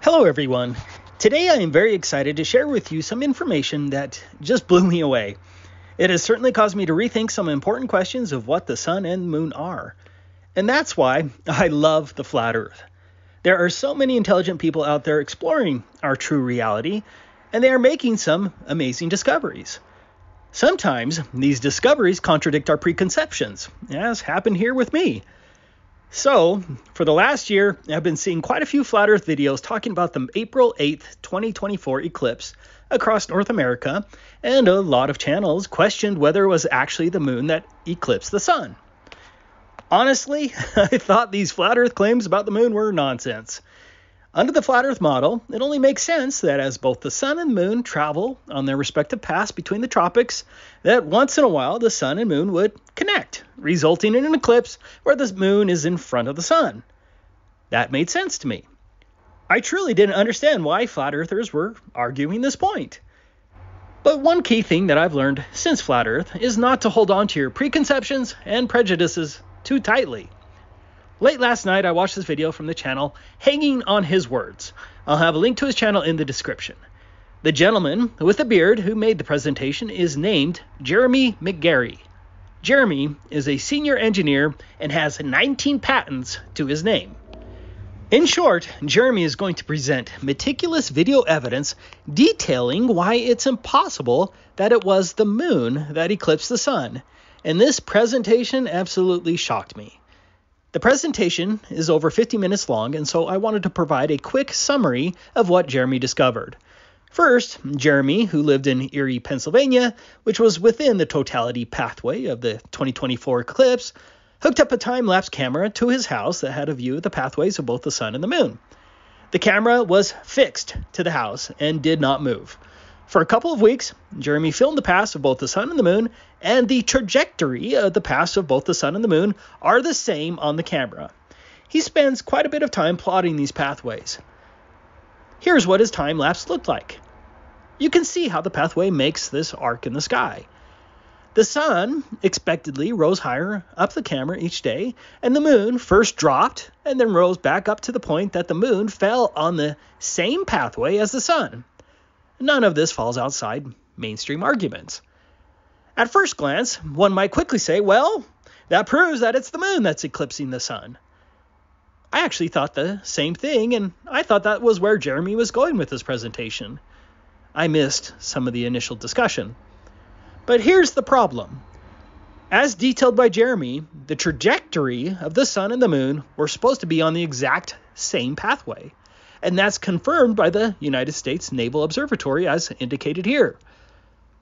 Hello everyone. Today I am very excited to share with you some information that just blew me away. It has certainly caused me to rethink some important questions of what the sun and moon are. And that's why I love the flat earth. There are so many intelligent people out there exploring our true reality, and they are making some amazing discoveries. Sometimes these discoveries contradict our preconceptions, as happened here with me. So, for the last year, I've been seeing quite a few flat earth videos talking about the April 8th, 2024 eclipse across North America, and a lot of channels questioned whether it was actually the moon that eclipsed the sun. Honestly, I thought these flat earth claims about the moon were nonsense. Under the flat earth model, it only makes sense that as both the sun and moon travel on their respective paths between the tropics, that once in a while the sun and moon would connect, resulting in an eclipse where the moon is in front of the sun. That made sense to me. I truly didn't understand why flat earthers were arguing this point. But one key thing that I've learned since flat earth is not to hold on to your preconceptions and prejudices too tightly. Late last night, I watched this video from the channel Hanging on His Words. I'll have a link to his channel in the description. The gentleman with the beard who made the presentation is named Jeremy McGarry. Jeremy is a senior engineer and has 19 patents to his name. In short, Jeremy is going to present meticulous video evidence detailing why it's impossible that it was the moon that eclipsed the sun. And this presentation absolutely shocked me. The presentation is over 50 minutes long, and so I wanted to provide a quick summary of what Jeremy discovered. First, Jeremy, who lived in Erie, Pennsylvania, which was within the totality pathway of the 2024 eclipse, hooked up a time-lapse camera to his house that had a view of the pathways of both the sun and the moon. The camera was fixed to the house and did not move. For a couple of weeks, Jeremy filmed the paths of both the sun and the moon, and the trajectory of the paths of both the sun and the moon are the same on the camera. He spends quite a bit of time plotting these pathways. Here's what his time-lapse looked like. You can see how the pathway makes this arc in the sky. The sun expectedly rose higher up the camera each day, and the moon first dropped and then rose back up to the point that the moon fell on the same pathway as the sun. None of this falls outside mainstream arguments. At first glance, one might quickly say, well, that proves that it's the moon that's eclipsing the sun. I actually thought the same thing, and I thought that was where Jeremy was going with this presentation. I missed some of the initial discussion. But here's the problem. As detailed by Jeremy, the trajectory of the sun and the moon were supposed to be on the exact same pathway. And that's confirmed by the United States Naval Observatory as indicated here.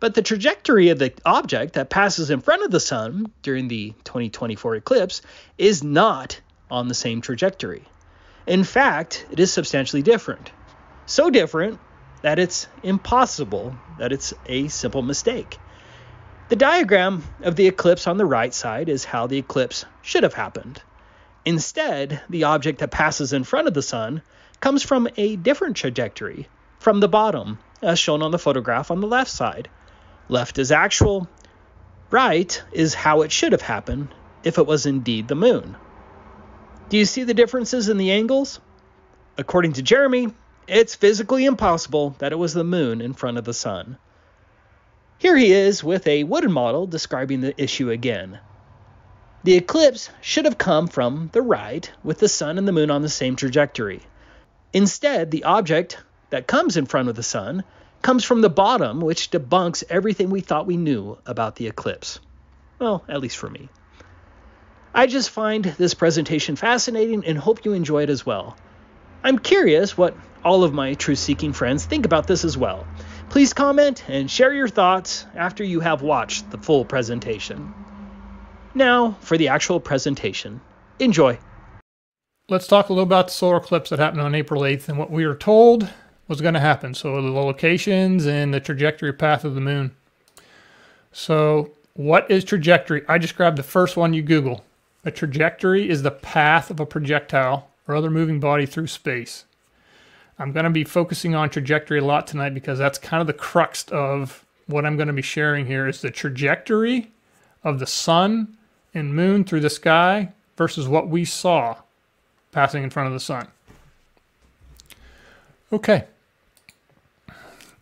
But the trajectory of the object that passes in front of the sun during the 2024 eclipse is not on the same trajectory. In fact, it is substantially different. So different that it's impossible that it's a simple mistake. The diagram of the eclipse on the right side is how the eclipse should have happened. Instead, the object that passes in front of the sun comes from a different trajectory, from the bottom, as shown on the photograph on the left side. Left is actual, right is how it should have happened if it was indeed the moon. Do you see the differences in the angles? According to Jeremy, it's physically impossible that it was the moon in front of the sun. Here he is with a wooden model describing the issue again. The eclipse should have come from the right, with the sun and the moon on the same trajectory. Instead, the object that comes in front of the sun comes from the bottom, which debunks everything we thought we knew about the eclipse. Well, at least for me. I just find this presentation fascinating and hope you enjoy it as well. I'm curious what all of my truth-seeking friends think about this as well. Please comment and share your thoughts after you have watched the full presentation. Now, for the actual presentation. Enjoy. Let's talk a little about the solar eclipse that happened on April 8th and what we were told was going to happen. So the locations and the trajectory path of the moon. So what is trajectory? I just grabbed the first one you Google. A trajectory is the path of a projectile or other moving body through space. I'm going to be focusing on trajectory a lot tonight because that's kind of the crux of what I'm going to be sharing here is the trajectory of the sun and moon through the sky versus what we saw passing in front of the sun. Okay.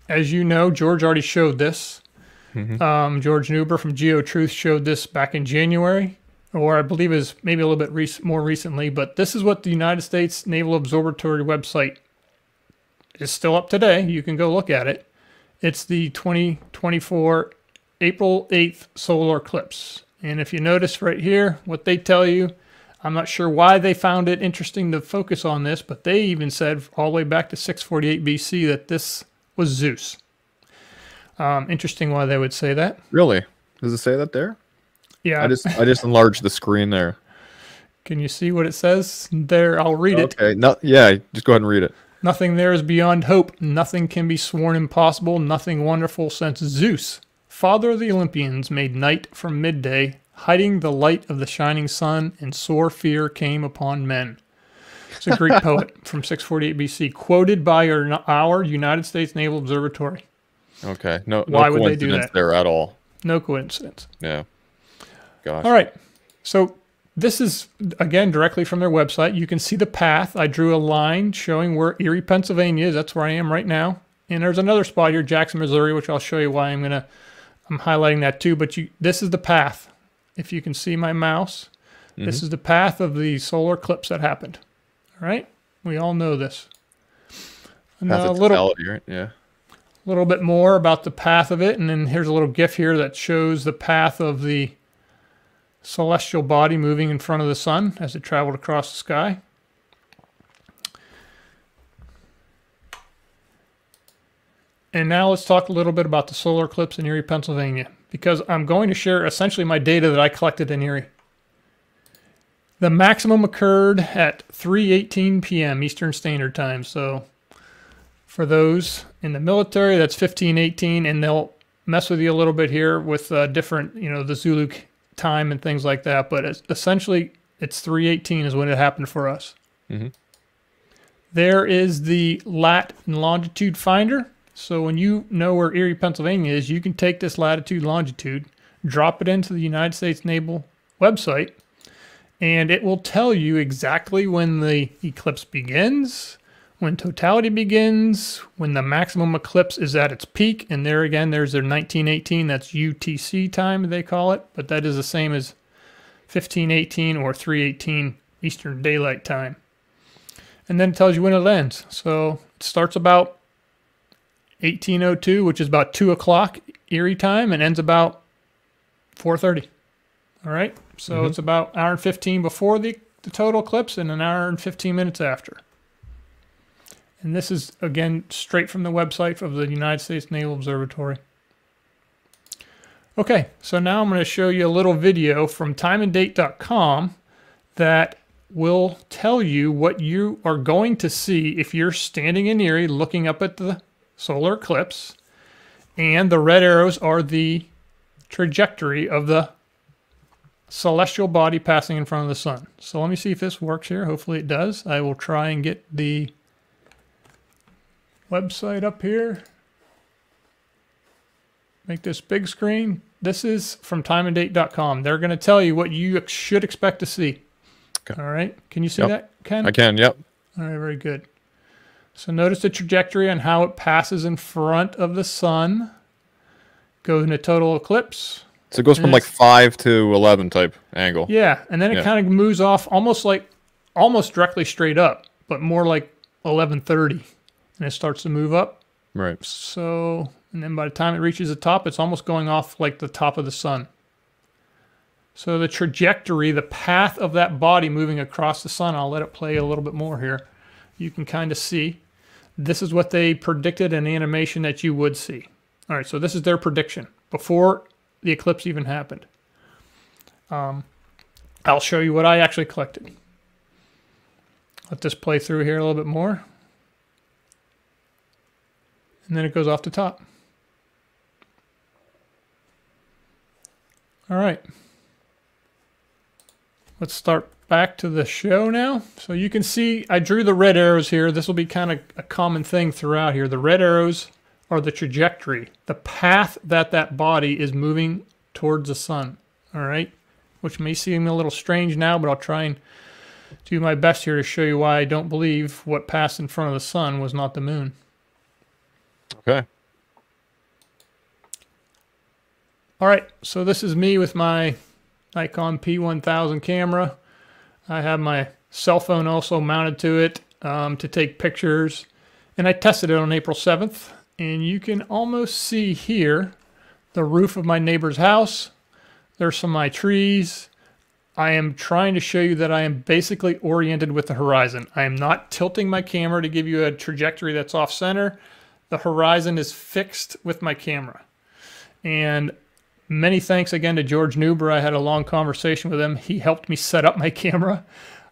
As you know, George already showed this. George Nuber from GeoTruth showed this back in January, or I believe is maybe a little bit more recently, but this is what the United States Naval Observatory website is still up today. You can go look at it. It's the 2024 April 8th solar eclipse. And if you notice right here, what they tell you, I'm not sure why they found it interesting to focus on this, but they even said all the way back to 648 BC that this was Zeus. Interesting why they would say that. Really? Does it say that there? Yeah. I just enlarged the screen there. Can you see what it says there? I'll read it. Okay. No, yeah, just go ahead and read it. Nothing there is beyond hope. Nothing can be sworn impossible. Nothing wonderful since Zeus, father of the Olympians, made night from midday, hiding the light of the shining sun, and sore fear came upon men. It's a Greek poet from 648 BC, quoted by our United States Naval Observatory. Okay. No, Why no would they do coincidence that? there at all. No coincidence. Yeah. Gosh. All right. So this is, again, directly from their website. You can see the path. I drew a line showing where Erie, Pennsylvania is. That's where I am right now. And there's another spot here, Jackson, Missouri, which I'll show you why I'm highlighting that too. But this is the path. If you can see my mouse, this is the path of the solar eclipse that happened. All right? We all know this. And Path of totality, right? Yeah. A little bit more about the path of it. And then here's a little GIF here that shows the path of the celestial body moving in front of the sun as it traveled across the sky. And now let's talk a little bit about the solar eclipse in Erie, Pennsylvania, because I'm going to share essentially my data that I collected in Erie. The maximum occurred at 3:18 p.m. Eastern Standard Time. So for those in the military, that's 15:18, and they'll mess with you a little bit here with different, the Zulu time and things like that. But essentially, it's 3:18 is when it happened for us. There is the lat and longitude finder. So when you know where Erie, Pennsylvania is, you can take this latitude, longitude, drop it into the United States Naval website, and it will tell you exactly when the eclipse begins, when totality begins, when the maximum eclipse is at its peak. And there again, there's their 1918, that's UTC time, they call it, but that is the same as 1518 or 3:18 Eastern Daylight Time. And then it tells you when it ends. So it starts about 1802, which is about 2 o'clock Erie time, and ends about 4:30. All right? So it's about an hour and 15 before the total eclipse and an hour and 15 minutes after. And this is, again, straight from the website of the United States Naval Observatory. Okay, so now I'm going to show you a little video from timeanddate.com that will tell you what you are going to see if you're standing in Erie looking up at the solar eclipse. And the red arrows are the trajectory of the celestial body passing in front of the sun. So let me see if this works here. Hopefully it does. I will try and get the website up here. Make this big screen. This is from timeanddate.com. They're going to tell you what you should expect to see. Okay. All right. Can you see that, Ken? I can, yep. All right, very good. So notice the trajectory on how it passes in front of the sun. Goes into total eclipse. So it goes from like 5 to 11 type angle. Yeah, and then it kind of moves off almost directly straight up, but more like 11:30. And it starts to move up. Right. So, and then by the time it reaches the top, it's almost going off like the top of the sun. So the trajectory, the path of that body moving across the sun, I'll let it play a little bit more here. You can kind of see. This is what they predicted in the animation that you would see. All right, so this is their prediction before the eclipse even happened. I'll show you what I actually collected. Let this play through here a little bit more. And then it goes off the top. All right. Let's start back to the show now. So you can see I drew the red arrows here. This will be kind of a common thing throughout here. The red arrows are the trajectory, the path that body is moving towards the sun. All right. Which may seem a little strange now, but I'll try and do my best here to show you why I don't believe what passed in front of the sun was not the moon. Okay. All right, so this is me with my Nikon P1000 camera. I have my cell phone also mounted to it to take pictures. And I tested it on April 7th. And you can almost see here the roof of my neighbor's house. There's some of my trees. I am trying to show you that I am basically oriented with the horizon. I am not tilting my camera to give you a trajectory that's off center. The horizon is fixed with my camera. And many thanks again to George Newber. I had a long conversation with him. He helped me set up my camera.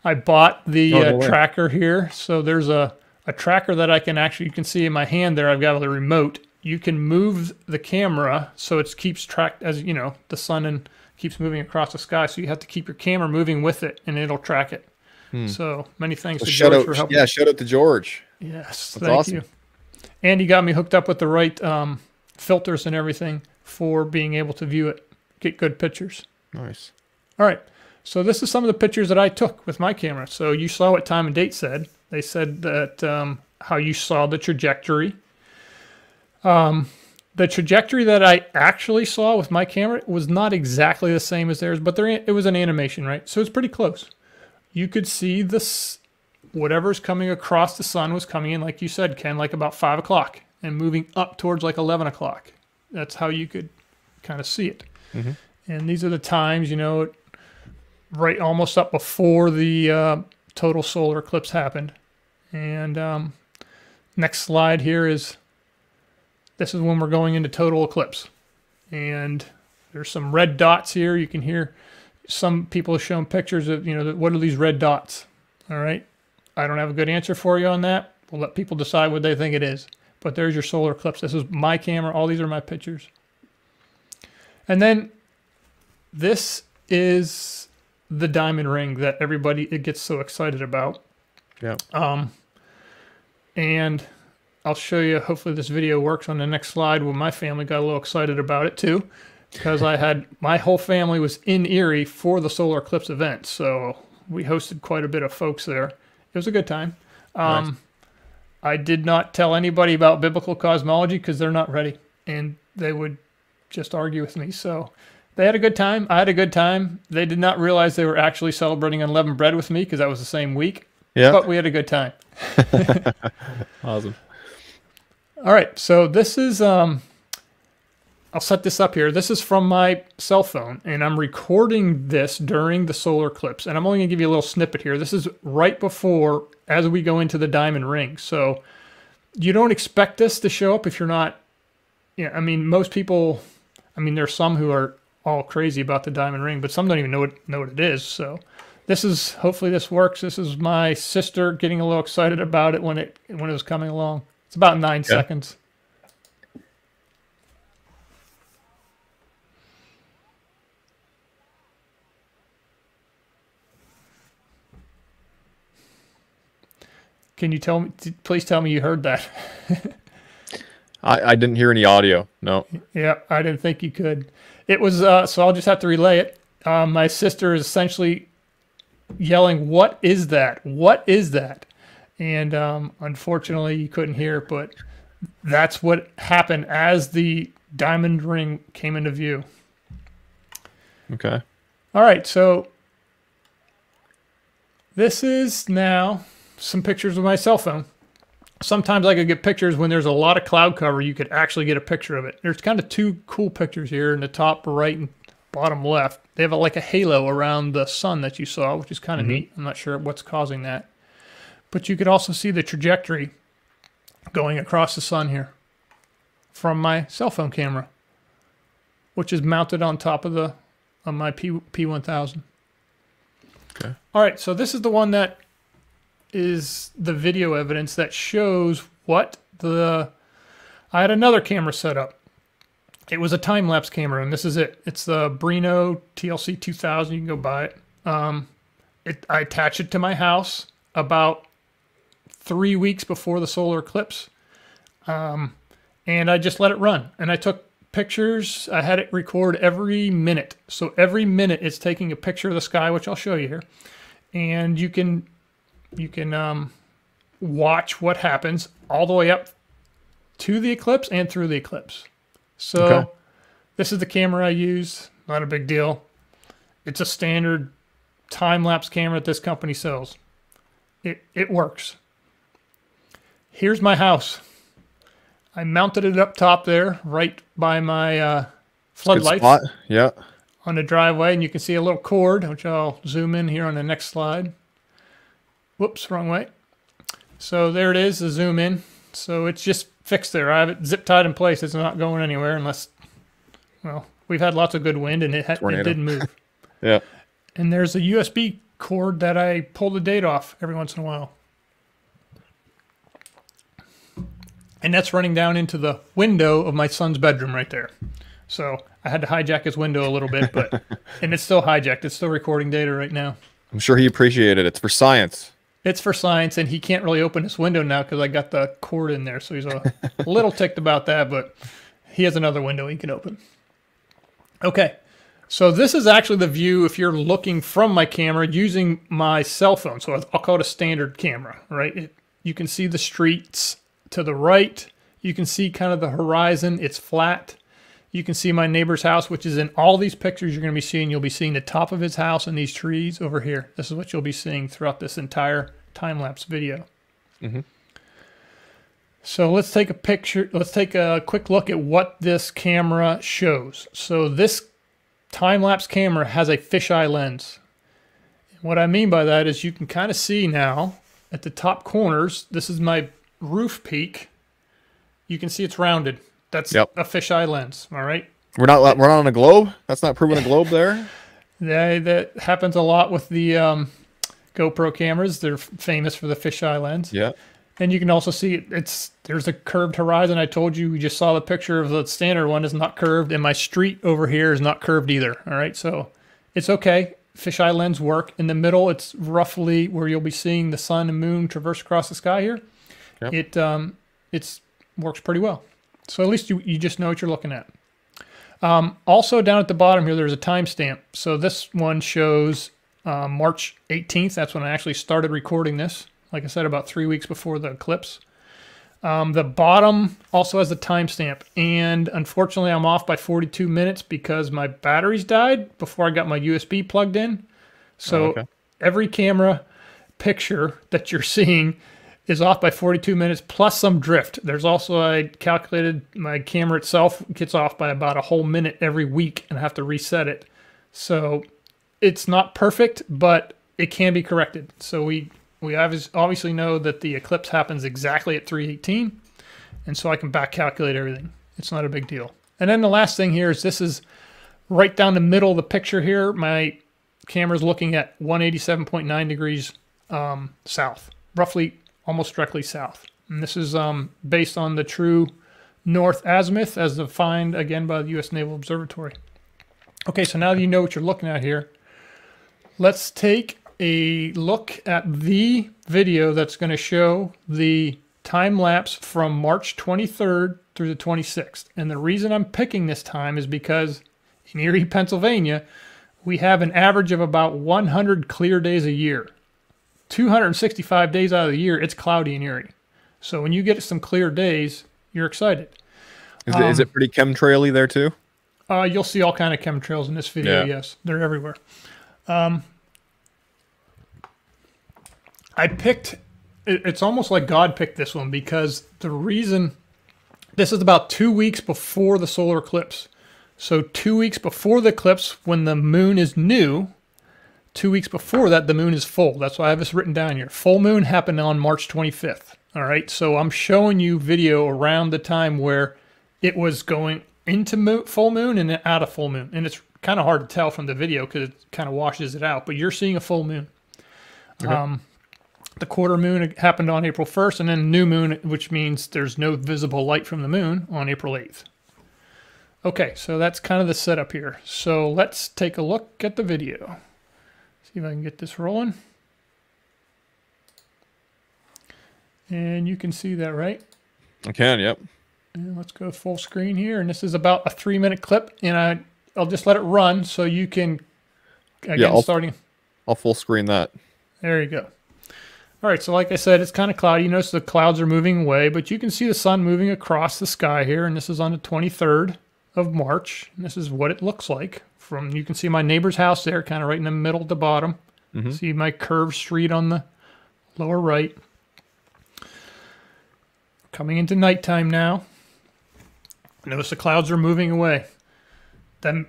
I bought the tracker here. So there's a tracker that I can actually, you can see in my hand there, I've got the remote. You can move the camera so it keeps track, as you know, the sun and keeps moving across the sky. So you have to keep your camera moving with it and it'll track it. So many thanks to George for helping. Yeah, shout out to George. Yes, that's awesome. You. And he got me hooked up with the right filters and everything for being able to view it, get good pictures. Nice. All right. So this is some of the pictures that I took with my camera. So you saw what time and date said. They said that how you saw the trajectory. The trajectory that I actually saw with my camera was not exactly the same as theirs, but it was an animation, right? So it's pretty close. You could see this, whatever's coming across the sun was coming in, like you said, Ken, like about 5 o'clock and moving up towards like 11 o'clock. That's how you could kind of see it. Mm-hmm. And these are the times, you know, right almost up before the total solar eclipse happened. And next slide here is, this is when we're going into total eclipse. And there's some red dots here. You can hear some people have shown pictures of, you know, what are these red dots? All right. I don't have a good answer for you on that. We'll let people decide what they think it is. But there's your solar eclipse. This is my camera. All these are my pictures. And then this is the diamond ring that everybody gets so excited about. Yeah. And I'll show you, hopefully this video works on the next slide, where my family got a little excited about it too, because my whole family was in Erie for the solar eclipse event. So we hosted quite a bit of folks there. It was a good time. Nice. I did not tell anybody about biblical cosmology because they're not ready and they would just argue with me. So they had a good time. I had a good time. They did not realize they were actually celebrating unleavened bread with me because that was the same week. Yeah. But we had a good time. Awesome. All right. So this is, I'll set this up here. This is from my cell phone, and I'm recording this during the solar eclipse. And I'm only going to give you a little snippet here. This is right before, as we go into the diamond ring. So you don't expect this to show up if you're not, yeah, I mean, most people, I mean, there's some who are all crazy about the diamond ring, but some don't even know what it is. So this is, hopefully this works. This is my sister getting a little excited about it when it was coming along. It's about 9 seconds. Can you tell me, please tell me you heard that? I didn't hear any audio. No. Yeah, I didn't think you could. It was, so I'll just have to relay it. My sister is essentially yelling, "What is that? What is that?" And unfortunately, you couldn't hear it, but that's what happened as the diamond ring came into view. Okay. All right, so this is now some pictures with my cell phone. Sometimes I could get pictures when there's a lot of cloud cover. You could actually get a picture of it. There's kind of two cool pictures here in the top right and bottom left. They have like a halo around the sun that you saw, which is kind of neat. I'm not sure what's causing that. But you could also see the trajectory going across the sun here from my cell phone camera, which is mounted on top of my P1000. Okay. All right, so this is the one that is the video evidence that shows what I had another camera set up. It was a time-lapse camera, and this is it. It's the Brinno TLC2000. You can go buy it. I attached it to my house about 3 weeks before the solar eclipse, and I just let it run. And I took pictures. I had it record every minute. So every minute it's taking a picture of the sky, which I'll show you here. and you can watch what happens all the way up to the eclipse and through the eclipse. So this is the camera I use. Not a big deal. It's a standard time-lapse camera that this company sells. It works. Here's my house. I mounted it up top there, right by my floodlights. Good spot. Yeah. On the driveway, and you can see a little cord, which I'll zoom in here on the next slide. Whoops, wrong way. So there it is, the zoom in. So it's just fixed there. I have it zip tied in place. It's not going anywhere unless, well, we've had lots of good wind and it didn't move. Yeah. And there's a USB cord that I pull the date off every once in a while. And that's running down into the window of my son's bedroom right there. So I had to hijack his window a little bit, but and it's still hijacked. It's still recording data right now. I'm sure he appreciated it. It's for science. It's for science, and he can't really open his window now because I got the cord in there. So he's a little ticked about that, but he has another window he can open. Okay, so this is actually the view if you're looking from my camera using my cell phone. So I'll call it a standard camera, right? You can see the streets to the right. You can see kind of the horizon. It's flat. You can see my neighbor's house, which is in all these pictures you're going to be seeing. You'll be seeing the top of his house and these trees over here. This is what you'll be seeing throughout this entire time-lapse video. Mm-hmm. So let's take a picture. Let's take a quick look at what this camera shows. So this time-lapse camera has a fisheye lens. What I mean by that is you can kind of see now at the top corners, this is my roof peak. You can see it's rounded. That's a fisheye lens, all right? We're not on a globe? That's not proving a globe there? Yeah, that happens a lot with the GoPro cameras. They're famous for the fisheye lens. Yeah. And you can also see there's a curved horizon. I told you, we just saw the picture of the standard one is not curved, and my street over here is not curved either, all right? So it's okay. Fisheye lens work. In the middle, it's roughly where you'll be seeing the sun and moon traverse across the sky here. Yep. It works pretty well. So at least you just know what you're looking at. Also down at the bottom here, there's a timestamp. So this one shows March 18th. That's when I actually started recording this. Like I said, about 3 weeks before the eclipse. The bottom also has the timestamp. And unfortunately, I'm off by 42 minutes because my batteries died before I got my USB plugged in. So every camera picture that you're seeing is off by 42 minutes plus some drift. There's also, I calculated my camera itself gets off by about a whole minute every week and I have to reset it. So it's not perfect, but it can be corrected. So we obviously know that the eclipse happens exactly at 3:18, and so I can back calculate everything. It's not a big deal. And then the last thing here is this is right down the middle of the picture here. My camera's looking at 187.9 degrees south, roughly almost directly south. And this is based on the true north azimuth as defined, again, by the U.S. Naval Observatory. Okay, so now that you know what you're looking at here, let's take a look at the video that's going to show the time lapse from March 23rd through the 26th. And the reason I'm picking this time is because in Erie, Pennsylvania, we have an average of about 100 clear days a year. 265 days out of the year, it's cloudy in Erie. So when you get some clear days, you're excited. Is it pretty chemtraily there too? You'll see all kind of chemtrails in this video, yes. They're everywhere. I picked, it's almost like God picked this one because the reason, this is about 2 weeks before the solar eclipse. So 2 weeks before the eclipse, when the moon is new, 2 weeks before that, the moon is full. That's why I have this written down here. Full moon happened on March 25th. All right, so I'm showing you video around the time where it was going into full moon and then out of full moon. And it's kind of hard to tell from the video because it kind of washes it out, but you're seeing a full moon. Okay. The quarter moon happened on April 1st, and then new moon, which means there's no visible light from the moon, on April 8th. Okay, so that's kind of the setup here. So let's take a look at the video. See if I can get this rolling. And you can see that, right? I can, yep. And let's go full screen here. And this is about a 3-minute clip, and I'll just let it run so you can, again, I'll full screen that. There you go. All right, so like I said, it's kind of cloudy. You notice the clouds are moving away, but you can see the sun moving across the sky here, and this is on the 23rd of March. And this is what it looks like. You can see my neighbor's house there, kind of right in the middle at the bottom. Mm-hmm. See my curved street on the lower right. Coming into nighttime now. Notice the clouds are moving away. Then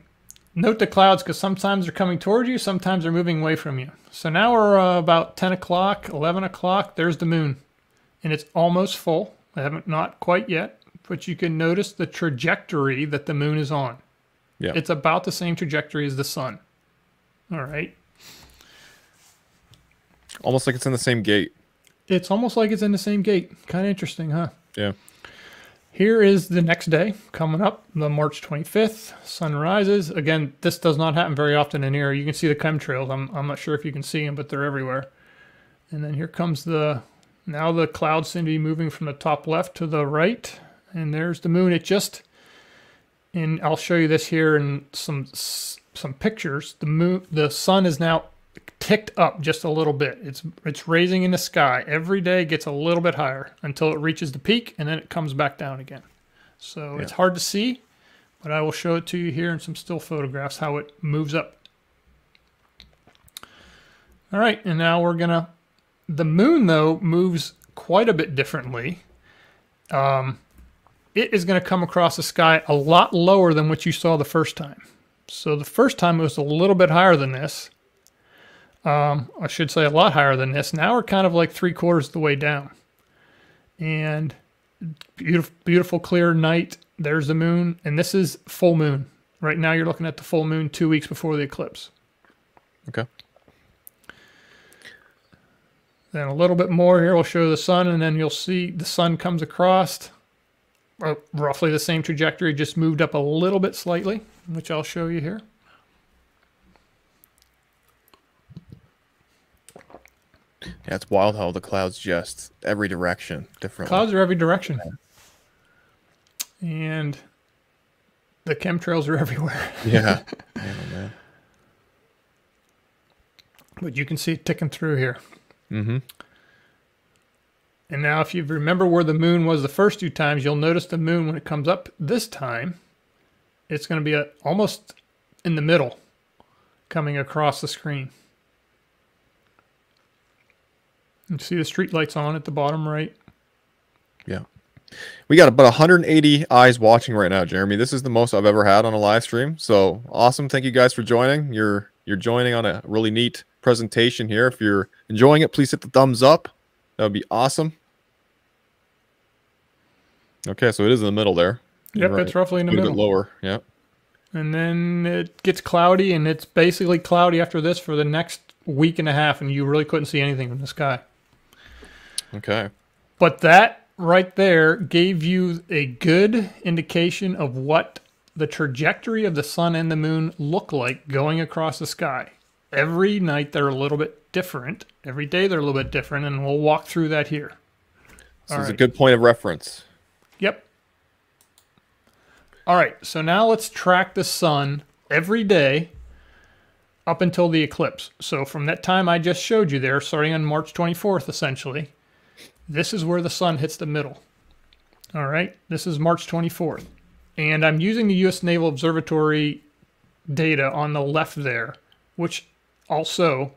note the clouds because sometimes they're coming towards you, sometimes they're moving away from you. So now we're about 10 o'clock, 11 o'clock. There's the moon. And it's almost full. Not quite yet. But you can notice the trajectory that the moon is on. Yeah. It's about the same trajectory as the sun. All right. Almost like it's in the same gate. It's almost like it's in the same gate. Kind of interesting, huh? Yeah. Here is the next day coming up, the March 25th. Sun rises. Again, this does not happen very often in here. You can see the chemtrails. I'm not sure if you can see them, but they're everywhere. And then here comes now the clouds seem to be moving from the top left to the right. And there's the moon. And I'll show you this here in some pictures. The sun is now ticked up just a little bit. It's raising in the sky. Every day it gets a little bit higher until it reaches the peak, and then it comes back down again. So It's hard to see, but I will show it to you here in some still photographs how it moves up. All right, and now the moon, though, moves quite a bit differently. It is going to come across the sky a lot lower than what you saw the first time. So the first time it was a little bit higher than this. I should say a lot higher than this. Now we're kind of like 3/4 of the way down. And beautiful, beautiful clear night. There's the moon. And this is full moon. Right now you're looking at the full moon 2 weeks before the eclipse. Okay. Then a little bit more here. We'll show the sun. And then you'll see the sun comes across. Roughly the same trajectory. Just moved up a little bit slightly. Which I'll show you here. Yeah, it's wild how the clouds just every direction differently. Clouds are every direction. And the chemtrails are everywhere. Yeah. Man. But you can see it ticking through here. Mm-hmm. And now if you remember where the moon was the first 2 times, you'll notice the moon when it comes up this time, it's going to be almost in the middle coming across the screen. You see the street lights on at the bottom right. Yeah. We got about 180 eyes watching right now, Jeremy. This is the most I've ever had on a live stream. So awesome. Thank you guys for joining. You're joining on a really neat presentation here. If you're enjoying it, please hit the thumbs up. That would be awesome. Okay, so it is in the middle there. Yep, right. It's roughly in the middle. A bit lower, yeah. And then it gets cloudy, and it's basically cloudy after this for the next week and a half, and you really couldn't see anything from the sky. Okay. But that right there gave you a good indication of what the trajectory of the sun and the moon look like going across the sky. Every night they're a little bit different. Every day they're a little bit different, and we'll walk through that here. So it's a good point of reference. Yep. All right, so now let's track the sun every day up until the eclipse. So from that time I just showed you there, starting on March 24th, essentially, this is where the sun hits the middle. All right, this is March 24th. And I'm using the U.S. Naval Observatory data on the left there, which also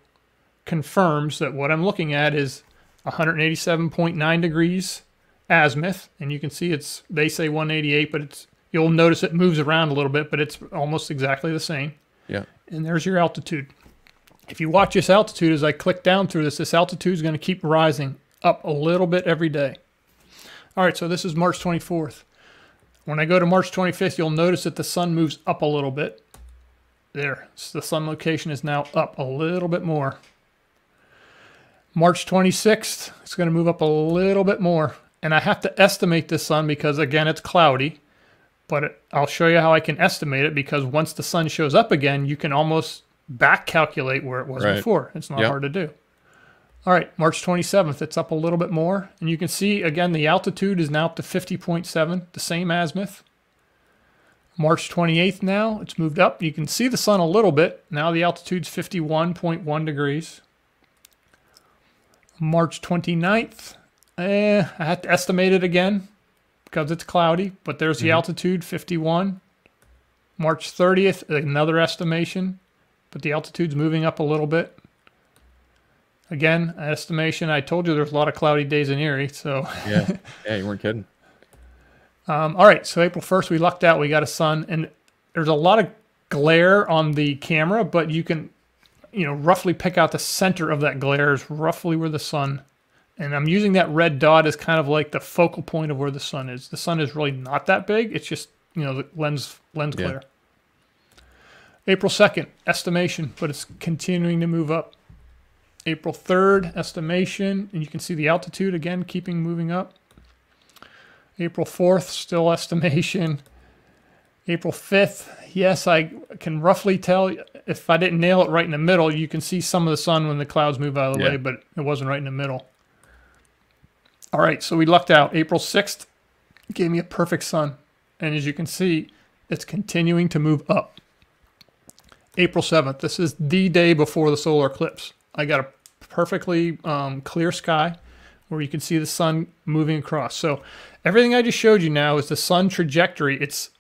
confirms that what I'm looking at is 187.9 degrees azimuth. And you can see they say 188, but you'll notice it moves around a little bit, but it's almost exactly the same. Yeah. And there's your altitude. If you watch this altitude, as I click down through this altitude is going to keep rising up a little bit every day. All right, so this is March 24th. When I go to March 25th, you'll notice that the sun moves up a little bit. There, so the sun location is now up a little bit more. March 26th, it's going to move up a little bit more. And I have to estimate this sun because, again, it's cloudy. But I'll show you how I can estimate it because once the sun shows up again, you can almost back calculate where it was before. It's not hard to do. All right, March 27th, it's up a little bit more. And you can see, again, the altitude is now up to 50.7, the same azimuth. March 28th now, it's moved up. You can see the sun a little bit. Now the altitude's 51.1 degrees. March 29th, I had to estimate it again because it's cloudy, but there's the altitude, 51. March 30th, another estimation, but the altitude's moving up a little bit. Again, estimation. I told you there's a lot of cloudy days in Erie, so. Yeah, you weren't kidding. All right, so April 1st, we lucked out. We got a sun, and there's a lot of glare on the camera, but you can, roughly pick out the center of that glare is roughly where the sun, and I'm using that red dot as kind of like the focal point of where the sun is. The sun is really not that big. It's just, the lens glare. April 2nd, estimation, but it's continuing to move up. April 3rd, estimation, and you can see the altitude again, keeping moving up. April 4th, still estimation. April 5th, yes, I can roughly tell. If I didn't nail it right in the middle, you can see some of the sun when the clouds move out of the way, but it wasn't right in the middle. All right, so we lucked out. April 6th gave me a perfect sun. And as you can see, it's continuing to move up. April 7th, this is the day before the solar eclipse. I got a perfectly clear sky where you can see the sun moving across. So everything I just showed you now is the sun trajectory. It's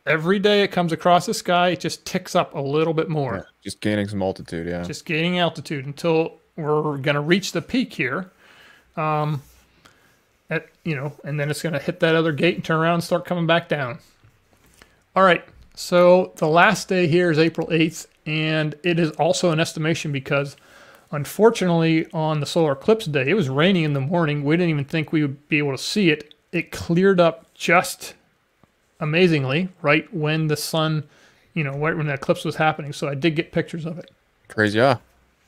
every day it comes across the sky, it just ticks up a little bit more. Yeah, just gaining some altitude, yeah. Just gaining altitude until we're going to reach the peak here. And then it's going to hit that other gate and turn around and start coming back down. All right, so the last day here is April 8th, and it is also an estimation because unfortunately, on the solar eclipse day, it was raining in the morning. We didn't even think we would be able to see it. It cleared up just amazingly right when the sun, right when the eclipse was happening. So I did get pictures of it. Crazy, yeah.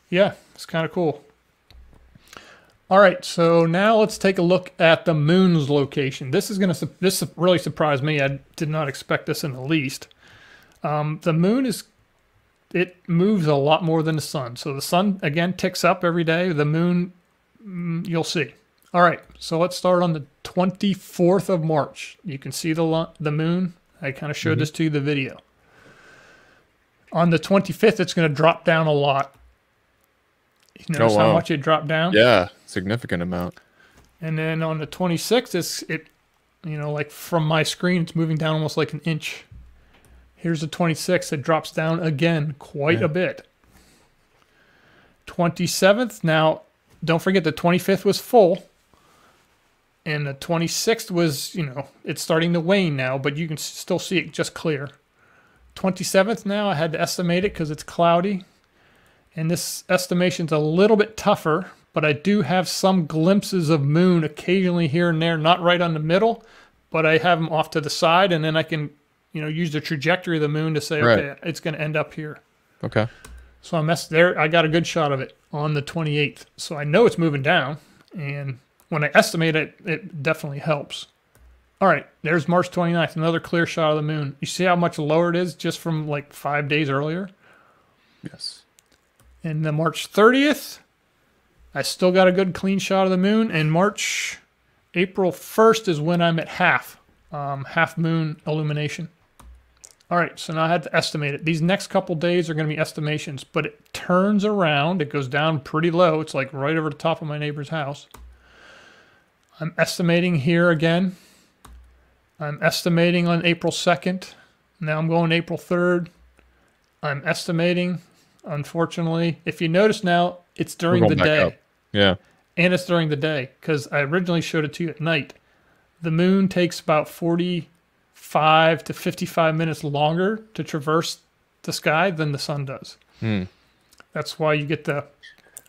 Yeah, it's kind of cool. All right, so now let's take a look at the moon's location. This really surprised me. I did not expect this in the least. The moon it moves a lot more than the sun. So the sun, again, ticks up every day. The moon, you'll see. All right, so let's start on the 24th of March. You can see the moon. I kind of showed this to you in the video. On the 25th, it's going to drop down a lot. You notice how much it dropped down? Yeah, significant amount. And then on the 26th, like from my screen, it's moving down almost like an inch. Here's the 26th. It drops down again quite a bit. 27th. Now, don't forget the 25th was full. And the 26th was, it's starting to wane now, but you can still see it just clear. 27th now, I had to estimate it because it's cloudy. And this estimation's a little bit tougher, but I do have some glimpses of moon occasionally here and there, not right on the middle, but I have them off to the side, and then I can use the trajectory of the moon to say, okay, it's going to end up here. Okay. So I got a good shot of it on the 28th. So I know it's moving down, and when I estimate it, it definitely helps. All right, there's March 29th, another clear shot of the moon. You see how much lower it is just from like 5 days earlier? Yes. And then March 30th, I still got a good clean shot of the moon, and April 1st is when I'm at half moon illumination. All right, so now I had to estimate it. These next couple days are going to be estimations, but it turns around. It goes down pretty low. It's like right over the top of my neighbor's house. I'm estimating here again. I'm estimating on April 2nd. Now I'm going April 3rd. I'm estimating, unfortunately. If you notice now, it's during the day. Up. Yeah. And it's during the day because I originally showed it to you at night. The moon takes about 45 to 55 minutes longer to traverse the sky than the sun does. That's why you get the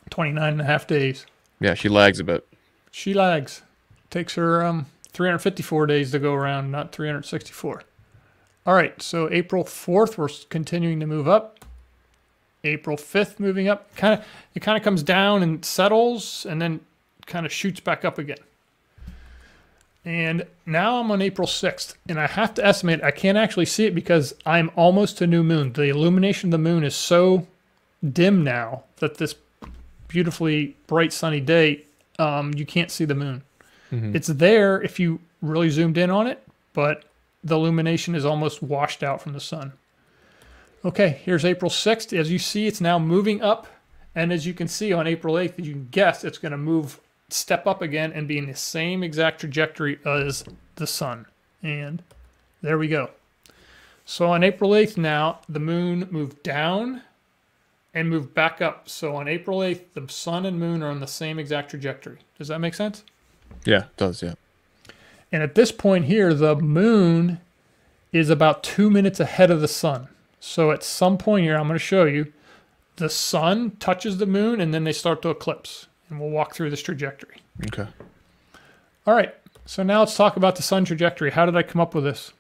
29 and a half days. Yeah, she lags a bit. She lags. Takes her 354 days to go around, not 364. All right, so April 4th, we're continuing to move up. April 5th, moving up. It kind of comes down and settles, and then kind of shoots back up again. And now I'm on April 6th, and I have to estimate, I can't actually see it because I'm almost to new moon. The illumination of the moon is so dim now that this beautifully bright sunny day, you can't see the moon. It's there if you really zoomed in on it, but the illumination is almost washed out from the sun. Okay, here's April 6th. As you see, it's now moving up, And as you can see on April 8th, you can guess it's going to step up again and be in the same exact trajectory as the sun. And there we go. So on April 8th now, the moon moved down and moved back up. So on April 8th, the sun and moon are on the same exact trajectory. Does that make sense? Yeah, it does, yeah. And at this point here, the moon is about 2 minutes ahead of the sun. So at some point here, I'm going to show you, the sun touches the moon and then they start to eclipse. And we'll walk through this trajectory. Okay. All right. So now let's talk about the sun trajectory. How did I come up with this?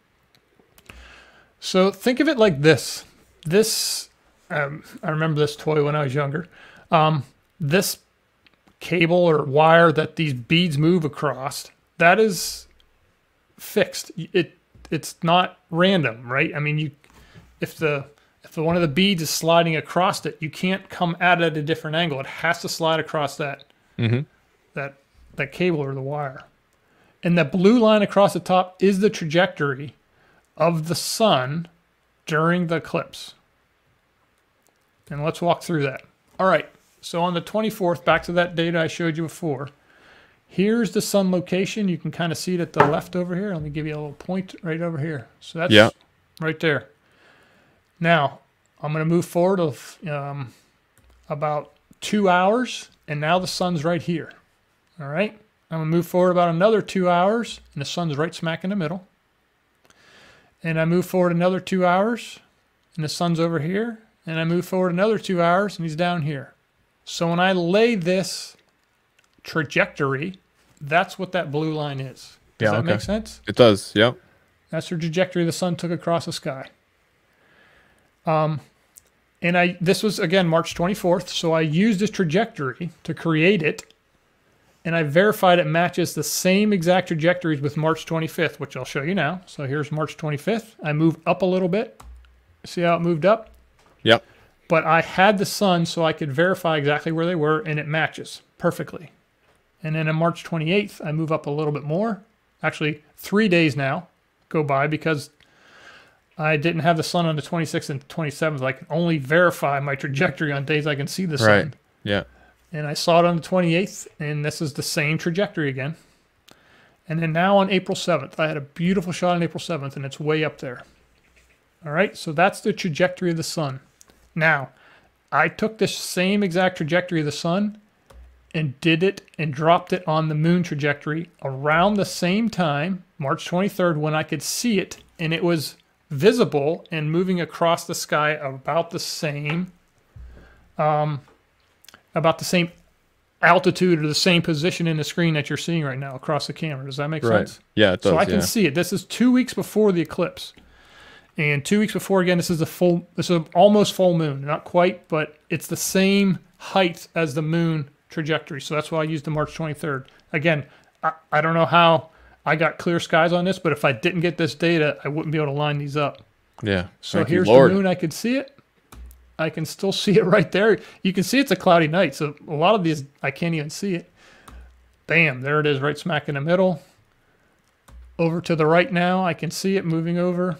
So think of it like this. I remember this toy when I was younger. This cable or wire that these beads move across, that is fixed. It's not random, right? I mean, if one of the beads is sliding across it, you can't come at it at a different angle. It has to slide across that that cable or the wire. And that blue line across the top is the trajectory of the sun during the eclipse. And let's walk through that. All right, so on the 24th, back to that data I showed you before, here's the sun location. You can kind of see it at the left over here. Let me give you a little point right over here. So that's right there. Now, I'm going to move forward of about 2 hours, and now the sun's right here. All right? I'm going to move forward about another 2 hours, and the sun's right smack in the middle. And I move forward another 2 hours, and the sun's over here. And I move forward another 2 hours, and he's down here. So when I lay this trajectory, that's what that blue line is. Does that make sense? It does, yep. That's the trajectory the sun took across the sky. And this was, again, March 24th, so I used this trajectory to create it, and I verified it matches the same exact trajectories with March 25th, which I'll show you now. So here's March 25th. I moved up a little bit. See how it moved up? Yep. But I had the sun so I could verify exactly where they were, and it matches perfectly. And then on March 28th, I move up a little bit more. Actually, 3 days now go by because I didn't have the sun on the 26th and 27th. I can only verify my trajectory on days I can see the sun. Right, yeah. And I saw it on the 28th, and this is the same trajectory again. And then now on April 7th, I had a beautiful shot on April 7th, and it's way up there. All right, so that's the trajectory of the sun. Now, I took this same exact trajectory of the sun and did it and dropped it on the moon trajectory around the same time, March 23rd, when I could see it, and it was visible and moving across the sky about the same altitude or the same position in the screen that you're seeing right now across the camera. Does that make sense? Yeah, it does. So I can see it. This is 2 weeks before the eclipse. And 2 weeks before, again, this is almost full moon. Not quite, but it's the same height as the moon trajectory. So that's why I used the March 23rd. Again, I don't know how I got clear skies on this, but if I didn't get this data, I wouldn't be able to line these up. Yeah. So here's the moon. I could see it. I can still see it right there. You can see it's a cloudy night, so a lot of these, I can't even see it. Bam, there it is right smack in the middle. Over to the right now, I can see it moving over.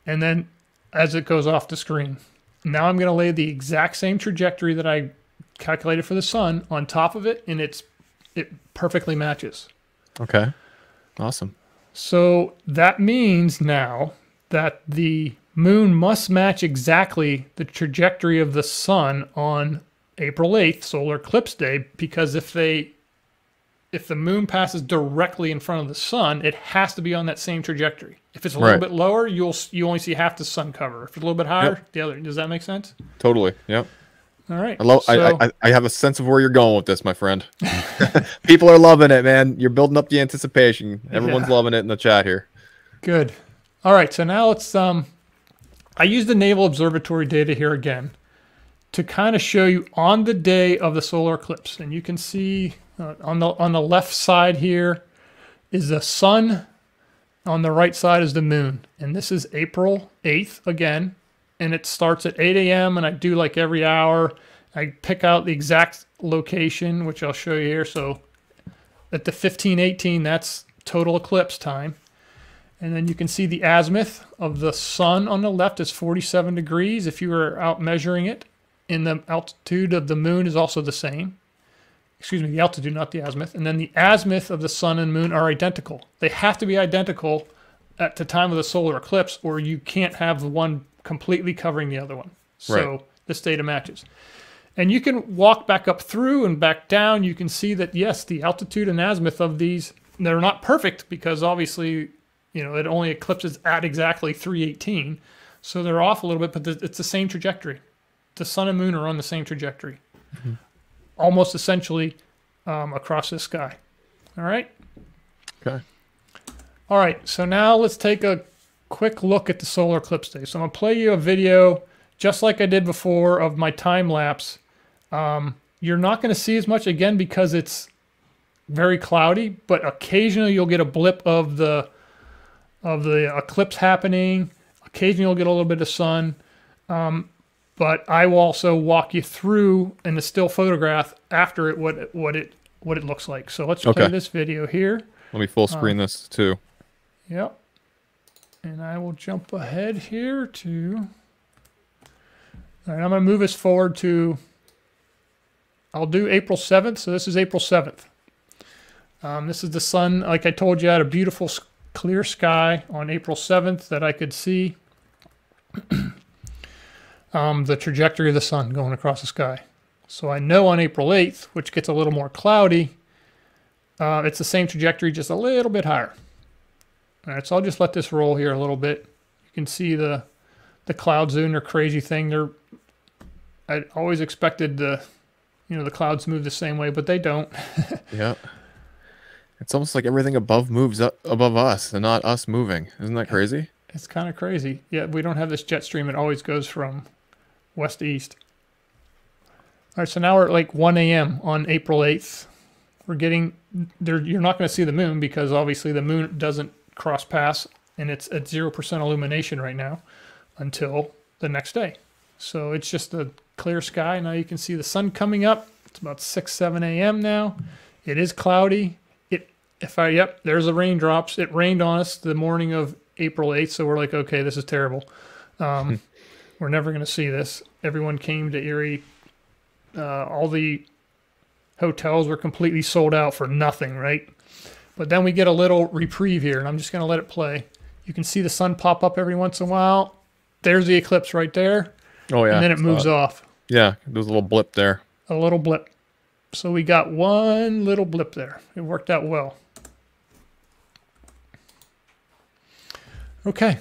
And then as it goes off the screen. Now I'm going to lay the exact same trajectory that I calculated for the sun on top of it, and it perfectly matches. Okay, awesome. So that means now that the moon must match exactly the trajectory of the sun on April 8th, solar eclipse day, because if the moon passes directly in front of the sun, it has to be on that same trajectory. If it's a little bit lower, you only see half the sun cover. If it's a little bit higher, the other. Does that make sense? Totally. Yep. All right. I have a sense of where you're going with this, my friend. People are loving it, man. You're building up the anticipation. Everyone's loving it in the chat here. Good. All right. So now let's. I used the Naval Observatory data here again to kind of show you on the day of the solar eclipse, and you can see on the left side here is the sun. On the right side is the moon. And this is April 8th again. And it starts at 8 a.m. and I do like every hour. I pick out the exact location, which I'll show you here. So at the 15:18, that's total eclipse time. And then you can see the azimuth of the sun on the left is 47 degrees if you were out measuring it. and the altitude of the moon is also the same. Excuse me, the altitude, not the azimuth. And then the azimuth of the sun and moon are identical. They have to be identical at the time of the solar eclipse, or you can't have the one completely covering the other one. So Right. this data matches. And you can walk back up through and back down. You can see that, yes, the altitude and azimuth of these, they're not perfect because obviously, you know, it only eclipses at exactly 318. So they're off a little bit, but it's the same trajectory. The sun and moon are on the same trajectory. Mm-hmm. Almost essentially across the sky. All right? Okay. All right, so now let's take a quick look at the solar eclipse day. So I'm going to play you a video just like I did before of my time lapse. You're not going to see as much again because it's very cloudy, but occasionally you'll get a blip of the eclipse happening. Occasionally you'll get a little bit of sun. But I will also walk you through in the still photograph after it what it looks like. So let's play this video here. Let me full screen this too. Yep. And I will jump ahead here to. All right, I'm going to move us forward to. I'll do April 7th. So this is April 7th. This is the sun. Like I told you, I had a beautiful clear sky on April 7th that I could see. The trajectory of the sun going across the sky. So I know on April 8th, which gets a little more cloudy, it's the same trajectory, just a little bit higher. All right, so I'll just let this roll here a little bit. You can see the clouds doing their crazy thing. I always expected the clouds move the same way, but they don't. Yeah. It's almost like everything above moves up above us and not us moving. Isn't that crazy? It's kind of crazy. Yeah, we don't have this jet stream. It always goes from west to east. All right, so now we're at like 1 a.m. on April 8th. We're getting there. You're not going to see the moon because obviously the moon doesn't cross paths, and it's at 0% illumination right now until the next day. So it's just a clear sky. Now you can see the sun coming up. It's about 6, 7 a.m. now. It is cloudy. Yep, there's the raindrops. It rained on us the morning of April 8th, so we're like, okay, this is terrible. We're never going to see this. Everyone came to Erie. All the hotels were completely sold out for nothing, right? But then we get a little reprieve here, and I'm just going to let it play. You can see the sun pop up every once in a while. There's the eclipse right there. Oh, yeah. And then it moves off. Yeah, there's a little blip there. A little blip. So we got one little blip there. It worked out well. Okay,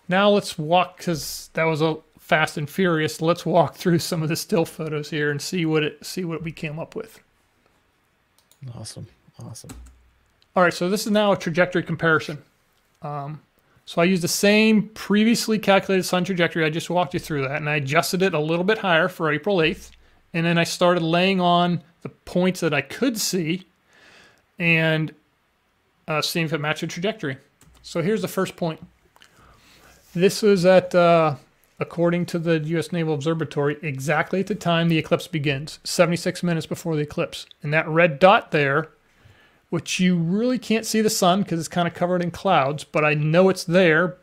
now let's walk, because that was a fast and furious. Let's walk through some of the still photos here and see what we came up with. Awesome. All right, so this is now a trajectory comparison. So I used the same previously calculated sun trajectory. I just walked you through that, and I adjusted it a little bit higher for April 8th, and then I started laying on the points that I could see and seeing if it matched the trajectory. So here's the first point. This was at, according to the U.S. Naval Observatory, exactly at the time the eclipse begins, 76 minutes before the eclipse. And that red dot there, which you really can't see the sun because it's kind of covered in clouds, but I know it's there,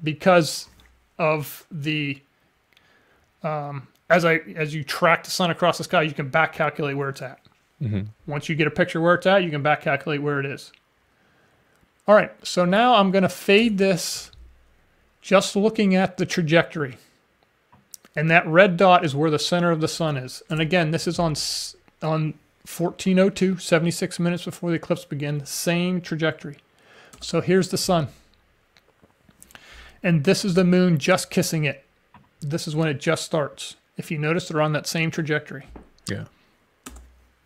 because of the, as you track the sun across the sky, you can back calculate where it's at. Mm-hmm. Once you get a picture where it's at, you can back calculate where it is. All right, so now I'm going to fade this just looking at the trajectory. And that red dot is where the center of the sun is. And again, this is on 1402, 76 minutes before the eclipse begins, same trajectory. So here's the sun. And this is the moon just kissing it. This is when it just starts. If you notice, they're on that same trajectory. Yeah.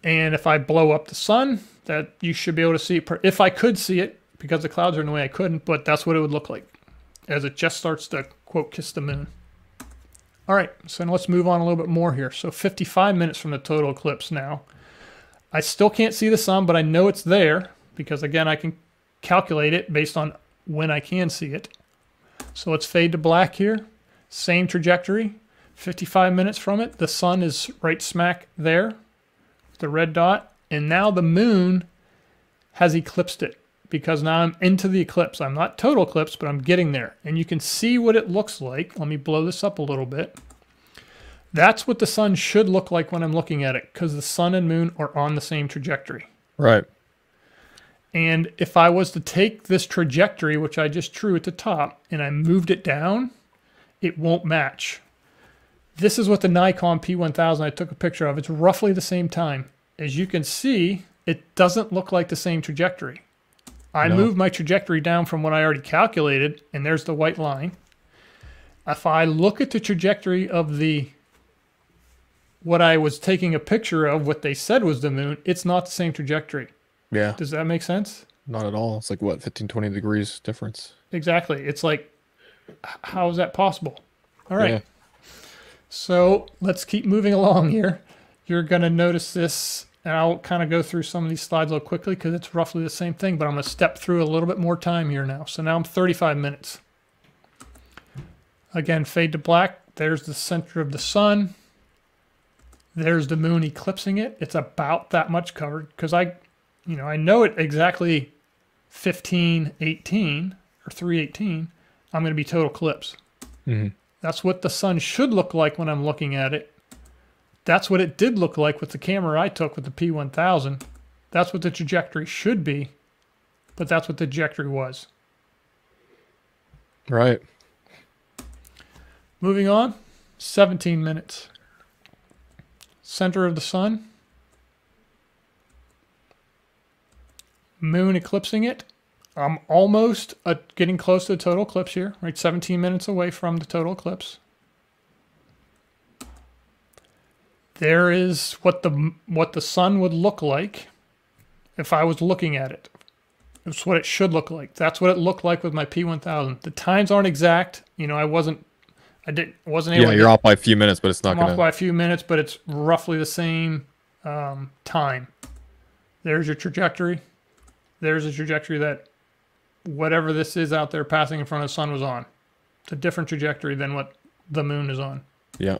And if I blow up the sun, that you should be able to see it. If I could see it, because the clouds are in the way, I couldn't, but that's what it would look like as it just starts to, quote, kiss the moon. All right, so now let's move on a little bit more here. So 55 minutes from the total eclipse now. I still can't see the sun, but I know it's there because, again, I can calculate it based on when I can see it. So let's fade to black here. Same trajectory, 55 minutes from it. The sun is right smack there, the red dot. And now the moon has eclipsed it, because now I'm into the eclipse. I'm not total eclipse, but I'm getting there. And you can see what it looks like. Let me blow this up a little bit. That's what the sun should look like when I'm looking at it, because the sun and moon are on the same trajectory. Right. And if I was to take this trajectory, which I just drew at the top, and I moved it down, it won't match. This is what the Nikon P1000 I took a picture of. It's roughly the same time. As you can see, it doesn't look like the same trajectory. I moved my trajectory down from what I already calculated, and there's the white line. If I look at the trajectory of what I was taking a picture of, what they said was the moon, it's not the same trajectory. Yeah. Does that make sense? Not at all. It's like, what, 15, 20 degrees difference? Exactly. It's like, how is that possible? All right. Yeah. So let's keep moving along here. You're going to notice this, and I'll kind of go through some of these slides a little quickly because it's roughly the same thing, but I'm going to step through a little bit more time here now. So now I'm 35 minutes. Again, fade to black. There's the center of the sun. There's the moon eclipsing it. It's about that much covered because I know it exactly 15:18 or 3:18. I'm going to be total eclipse. Mm-hmm. That's what the sun should look like when I'm looking at it. That's what it did look like with the camera I took with the P1000. That's what the trajectory should be, but that's what the trajectory was. Right. Moving on, 17 minutes. Center of the sun. Moon eclipsing it. I'm almost getting close to the total eclipse here, right? 17 minutes away from the total eclipse. There is what the sun would look like if I was looking at it. It's what it should look like. That's what it looked like with my P1000. The times aren't exact. I wasn't able to. Yeah, you're off by a few minutes, but it's not going to. I'm off by a few minutes, but it's roughly the same time. There's your trajectory. There's a trajectory that whatever this is out there passing in front of the sun was on. It's a different trajectory than what the moon is on. Yeah.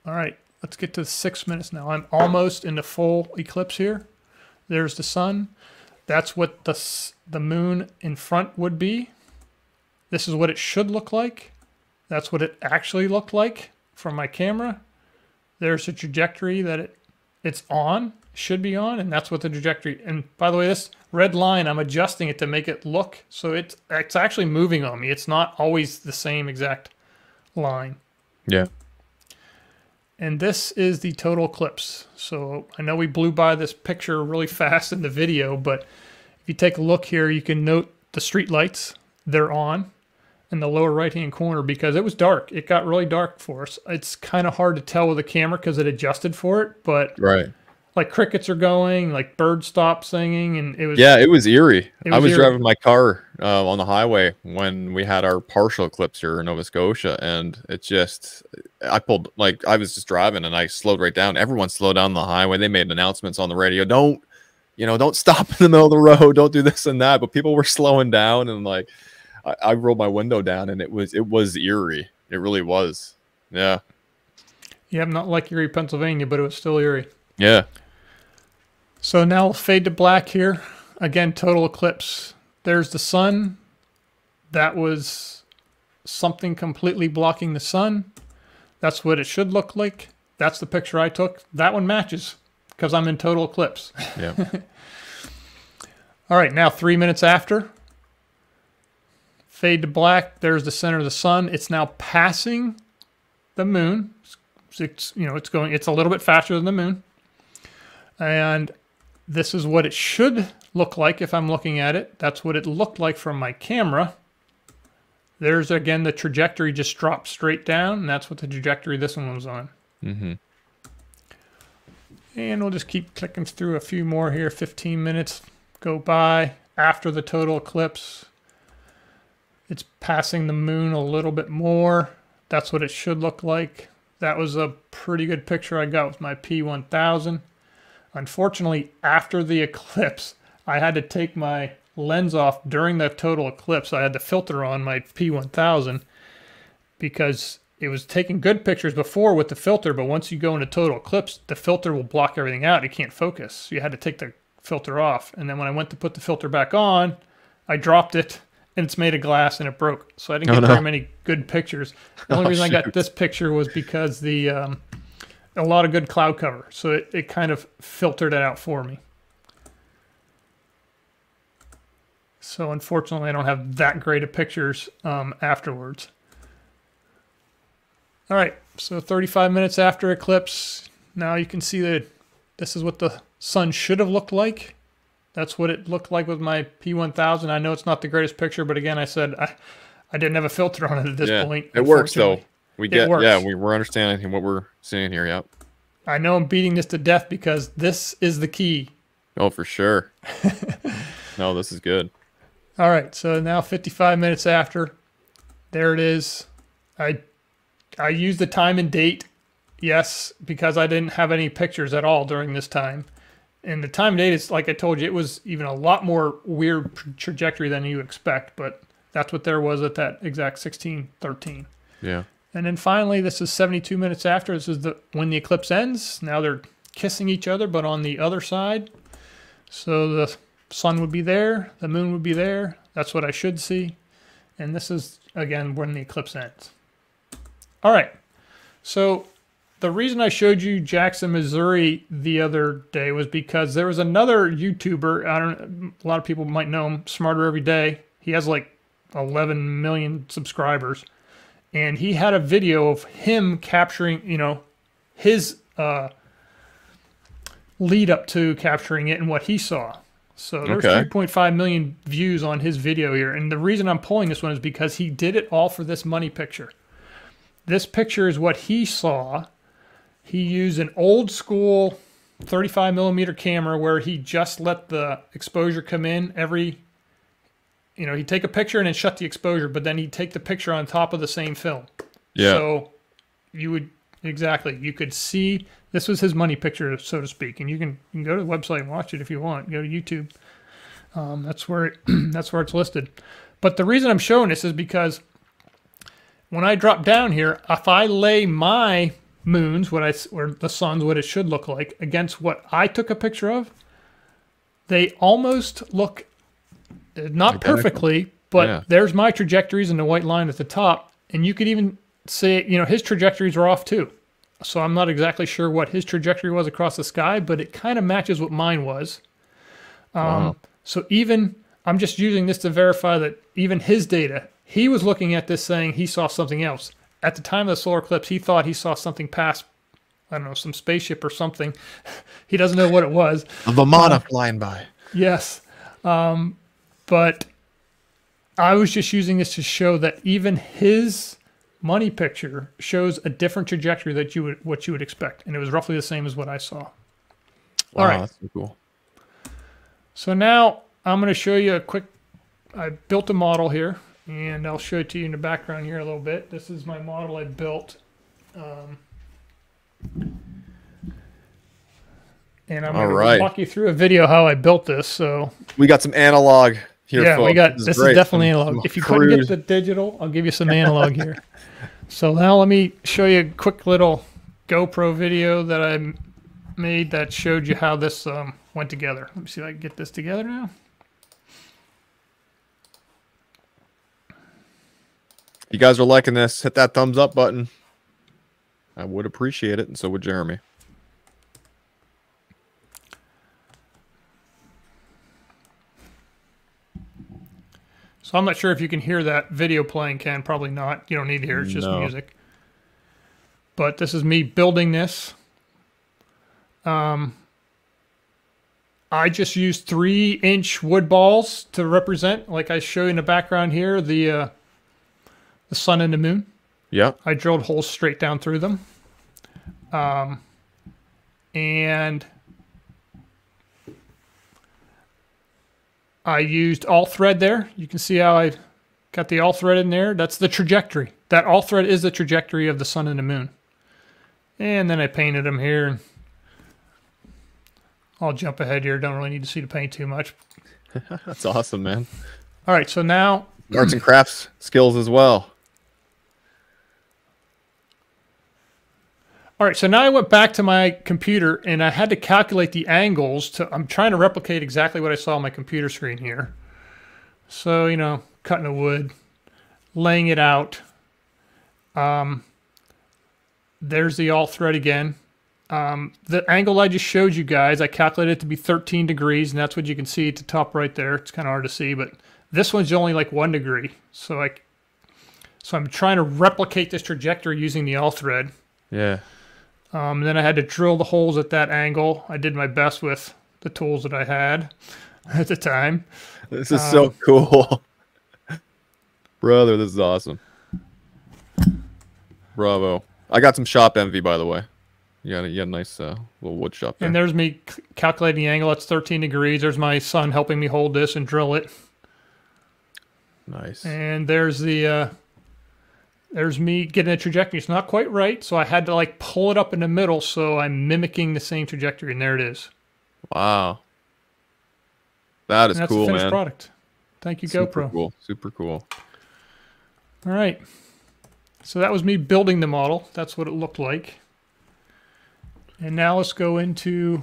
All right, let's get to 6 minutes now. I'm almost in the full eclipse here. There's the sun. That's what the moon in front would be. This is what it should look like. That's what it actually looked like from my camera. There's a trajectory that it's on, should be on, and that's what the trajectory. And by the way, this red line, I'm adjusting it to make it look, so it's actually moving on me. It's not always the same exact line. Yeah. And this is the total eclipse. So I know we blew by this picture really fast in the video, but if you take a look here, you can note the street lights. They're on in the lower right-hand corner because it was dark. It got really dark for us. It's kind of hard to tell with the camera because it adjusted for it, but right. Like crickets are going, like birds stopped singing, and it was... Yeah, it was eerie. I was driving my car on the highway when we had our partial eclipse here in Nova Scotia, and it just... I was just driving, and I slowed right down. Everyone slowed down the highway. They made announcements on the radio. Don't stop in the middle of the road. Don't do this and that. But people were slowing down, and I rolled my window down, and it was eerie. It really was. Yeah. Yeah, not like Erie, Pennsylvania, but it was still eerie. Yeah. So now we'll fade to black here. Again, total eclipse. There's the sun. That was something completely blocking the sun. That's what it should look like. That's the picture I took. That one matches because I'm in total eclipse. Yeah. All right, now 3 minutes after. Fade to black. There's the center of the sun. It's now passing the moon. It's a little bit faster than the moon. And this is what it should look like if I'm looking at it. That's what it looked like from my camera. There's, again, the trajectory just dropped straight down, and that's what the trajectory this one was on. Mm-hmm. And we'll just keep clicking through a few more here. 15 minutes go by after the total eclipse. It's passing the moon a little bit more. That's what it should look like. That was a pretty good picture I got with my P1000. Unfortunately, after the eclipse, I had to take my lens off during the total eclipse. I had the filter on my P1000 because it was taking good pictures before with the filter, but once you go into total eclipse, the filter will block everything out. It can't focus. So you had to take the filter off. And then when I went to put the filter back on, I dropped it and it's made of glass and it broke. So I didn't get very many good pictures. The only reason I got this picture was because the a lot of good cloud cover. So it kind of filtered it out for me. So unfortunately, I don't have that great of pictures afterwards. All right, so 35 minutes after eclipse, now you can see that this is what the sun should have looked like. That's what it looked like with my P1000. I know it's not the greatest picture, but again, I said I didn't have a filter on it at this point. It works though. We're understanding what we're seeing here. Yep. I know I'm beating this to death because this is the key. Oh, for sure. No, this is good. All right, so now 55 minutes after, there it is. I used the time and date, yes, because I didn't have any pictures at all during this time. And the time and date is, like I told you, it was even a lot more weird trajectory than you expect, but that's what there was at that exact 16:13. Yeah. And then finally, this is 72 minutes after. This is when the eclipse ends. Now they're kissing each other, but on the other side. So the sun would be there, the moon would be there. That's what I should see. And this is, again, when the eclipse ends. All right. So the reason I showed you Jackson, Missouri the other day was because there was another YouTuber, a lot of people might know him, Smarter Every Day. He has like 11 million subscribers. And he had a video of him capturing, his lead up to capturing it and what he saw. So there's 3.5 million views on his video here. And the reason I'm pulling this one is because he did it all for this money picture. This picture is what he saw. He used an old school 35 millimeter camera where he just let the exposure come in he'd take a picture and then shut the exposure, but then he'd take the picture on top of the same film. Yeah. So you could see, this was his money picture, so to speak. And you can go to the website and watch it if you want. Go to YouTube. That's where it's listed. But the reason I'm showing this is because when I drop down here, if I lay my moons, or the sun's, what it should look like, against what I took a picture of, they almost look, not identical. Perfectly, but there's my trajectories and the white line at the top. And you could even say, his trajectories are off too. So I'm not exactly sure what his trajectory was across the sky, but it kind of matches what mine was. Wow. So I'm just using this to verify that even his data, he was looking at this saying he saw something else. At the time of the solar eclipse, he thought he saw something pass, I don't know, some spaceship or something. He doesn't know what it was. A Vimana flying by. Yes. But I was just using this to show that even his money picture shows a different trajectory that what you would expect. And it was roughly the same as what I saw. Wow, all right. That's so cool. So now I'm going to show you I built a model here, and I'll show it to you in the background here a little bit. This is my model I built. And I'm going to walk you through a video how I built this. So we got some analog here, folks. This is definitely analog. If you couldn't get the digital, I'll give you some analog here. So now let me show you a quick little GoPro video that I made that showed you how this went together. Let me see if I can get this together now. If you guys are liking this, hit that thumbs up button. I would appreciate it, and so would Jeremy. So I'm not sure if you can hear that video playing, Ken. Probably not. You don't need to hear it. It's just music. But this is me building this. I just used 3-inch wood balls to represent, like I show you in the background here, the sun and the moon. Yeah. I drilled holes straight down through them. And I used all thread there. You can see how I got the all thread in there. That's the trajectory. That all thread is the trajectory of the sun and the moon. And then I painted them here. And I'll jump ahead here. Don't really need to see the paint too much. That's awesome, man. All right, so now arts and crafts skills as well. All right, so now I went back to my computer and I had to calculate the angles. I'm trying to replicate exactly what I saw on my computer screen here. So, cutting the wood, laying it out. There's the alt thread again. The angle I just showed you guys, I calculated it to be 13 degrees, and that's what you can see at the top right there. It's kind of hard to see, but this one's only like 1 degree. So I'm trying to replicate this trajectory using the alt thread. Yeah. Then I had to drill the holes at that angle. I did my best with the tools that I had at the time. This is so cool. Brother, this is awesome. Bravo. I got some shop envy, by the way. You got a nice little wood shop there. And there's me calculating the angle. That's 13 degrees. There's my son helping me hold this and drill it. Nice. And there's the there's me getting a trajectory. It's not quite right, so I had to like pull it up in the middle, so I'm mimicking the same trajectory, and there it is. Wow. That is and that's cool, the finished man. Product. Thank you, Super GoPro. cool. Super cool. All right. So that was me building the model. That's what it looked like. And now let's go into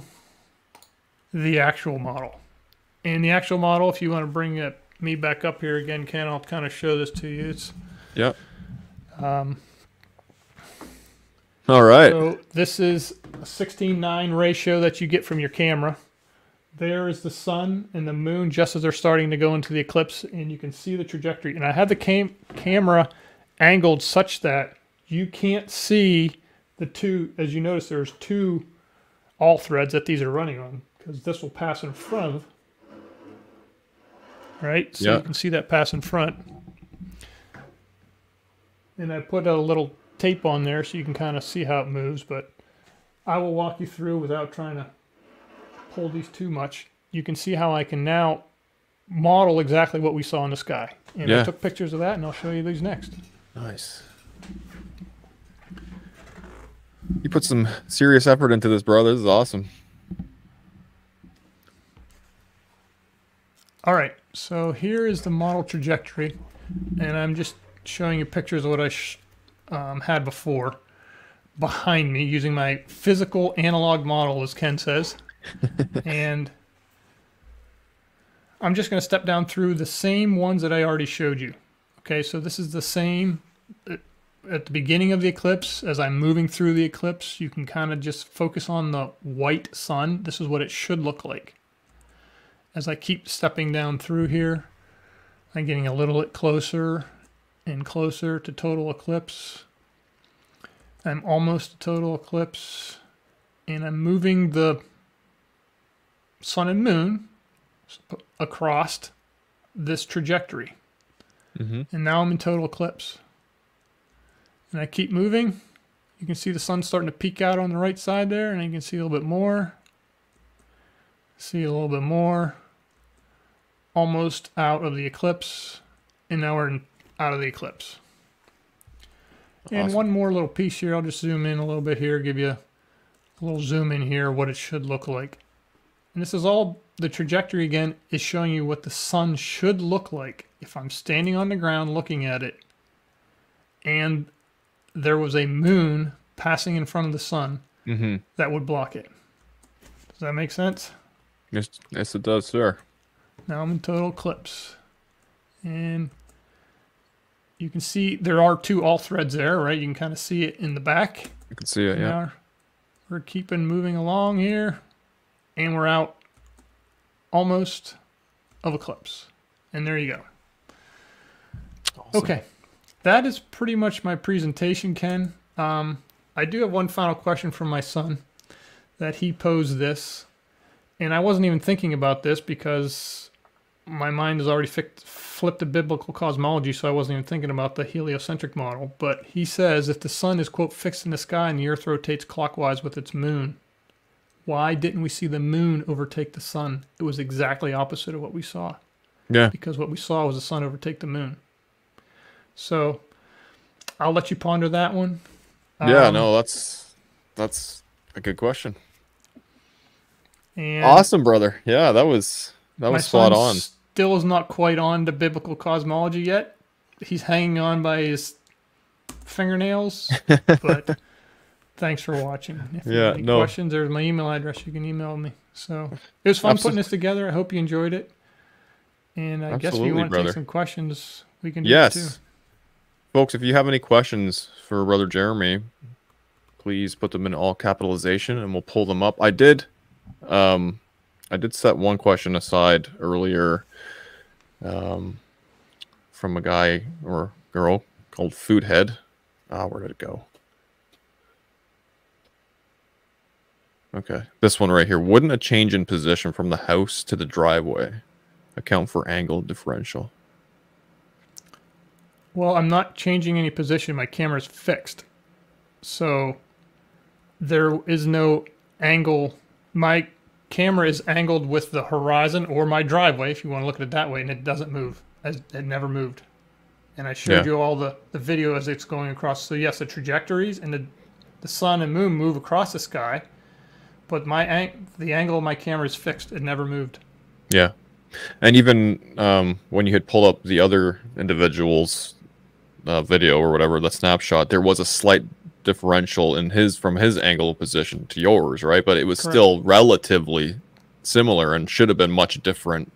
the actual model. And the actual model, if you want to bring me back up here again, Ken, I'll kind of show this to you. Yep. All right. So this is a 16:9 ratio that you get from your camera. There is the sun and the moon just as they're starting to go into the eclipse, and you can see the trajectory. And I have the camera angled such that you can't see the two. As you notice, there's two alt threads that these are running on, because this will pass in front of. Right? So you can see that pass in front. And I put a little tape on there so you can kind of see how it moves, but I will walk you through without trying to pull these too much. You can see how I can now model exactly what we saw in the sky. And I took pictures of that, and I'll show you these next. Nice. You put some serious effort into this, brother. This is awesome. All right, so here is the model trajectory, and I'm just showing you pictures of what I had before behind me using my physical analog model, as Ken says. And I'm just going to step down through the same ones that I already showed you. Okay, so this is the same at the beginning of the eclipse. As I'm moving through the eclipse, you can kind of just focus on the white sun. This is what it should look like. As I keep stepping down through here, I'm getting a little bit closer and closer to total eclipse. I'm almost to total eclipse, and I'm moving the sun and moon across this trajectory. And now I'm in total eclipse. And I keep moving. You can see the sun starting to peek out on the right side there, and you can see a little bit more. See a little bit more. Almost out of the eclipse, and now we're out of the eclipse. Awesome. And one more little piece here. I'll just zoom in a little bit here, give you a little zoom in here, what it should look like. And this is all, the trajectory again is showing you what the sun should look like if I'm standing on the ground looking at it, and there was a moon passing in front of the sun that would block it. Does that make sense? Yes, it does, sir. Now I'm in total eclipse. And you can see there are two alt threads there, right? You can kind of see it in the back. You can see it, yeah. Now we're keeping moving along here, and we're out almost of eclipse. And there you go. Awesome. Okay. That is pretty much my presentation, Ken. I do have one final question from my son that he posed this. And I wasn't even thinking about this because my mind has already flipped to biblical cosmology, so I wasn't even thinking about the heliocentric model. But he says, if the sun is, quote, fixed in the sky and the earth rotates clockwise with its moon, why didn't we see the moon overtake the sun? It was exactly opposite of what we saw. Yeah. Because what we saw was the sun overtake the moon. So I'll let you ponder that one. Yeah, no, that's a good question. And awesome, brother. Yeah, that was spot on. Still is not quite on to biblical cosmology yet. He's hanging on by his fingernails. But thanks for watching. If you have any questions, there's my email address. You can email me. So it was fun putting this together. I hope you enjoyed it. And I guess if Absolutely, you want to brother. take some questions, we can do that too. Yes. Folks, if you have any questions for Brother Jeremy, please put them in all capitalization and we'll pull them up. I did set one question aside earlier from a guy or girl called Foodhead. Where did it go? Okay, this one right here. Wouldn't a change in position from the house to the driveway account for angle differential? Well, I'm not changing any position. My camera's fixed. So there is no angle. My camera is angled with the horizon or my driveway, if you want to look at it that way, and it doesn't move. It never moved. And I showed you all the video as it's going across. So yes, the trajectories and the sun and moon move across the sky, but the angle of my camera is fixed. It never moved. Yeah. And even when you had pulled up the other individual's video or whatever, the snapshot, there was a slight differential in from his angle of position to yours, right? But it was still relatively similar and should have been much different,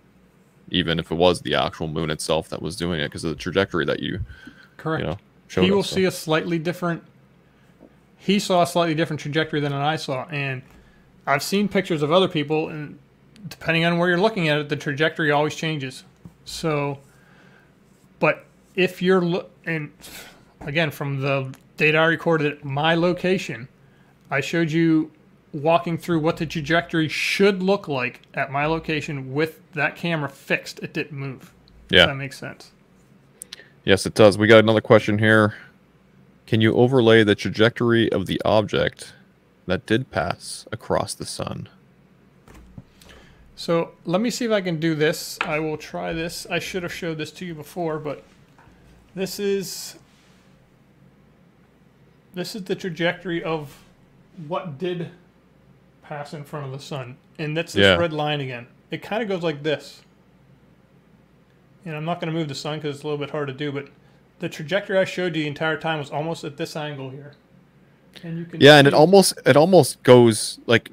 even if it was the actual moon itself that was doing it, because of the trajectory that you showed. He will see a slightly different. He saw a slightly different trajectory than I saw, and I've seen pictures of other people, and depending on where you're looking at it, the trajectory always changes. So, but if you're and again, from the data I recorded at my location, I showed you walking through what the trajectory should look like at my location with that camera fixed. It didn't move. Yeah. Does that make sense? Yes, it does. We got another question here. Can you overlay the trajectory of the object that did pass across the sun? So let me see if I can do this. I will try this. I should have showed this to you before, but this is the trajectory of what did pass in front of the sun. And that's this red line again. It kind of goes like this. And I'm not going to move the sun because it's a little bit hard to do, but the trajectory I showed you the entire time was almost at this angle here. And you can see, and it almost goes like,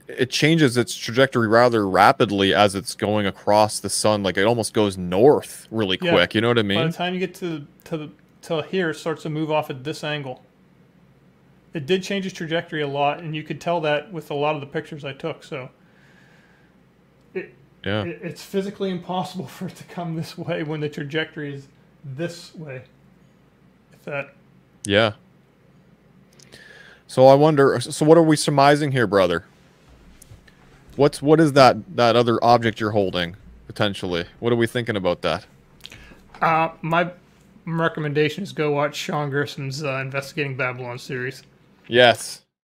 it changes its trajectory rather rapidly as it's going across the sun. Like it almost goes north really quick. You know what I mean? By the time you get to here, it starts to move off at this angle. It did change its trajectory a lot, and you could tell that with a lot of the pictures I took. So it's physically impossible for it to come this way when the trajectory is this way. If that. Yeah. So I wonder. So what are we surmising here, brother? What is that other object you're holding potentially? What are we thinking about that? My recommendation is go watch Sean Gerson's Investigating Babylon series. Yes.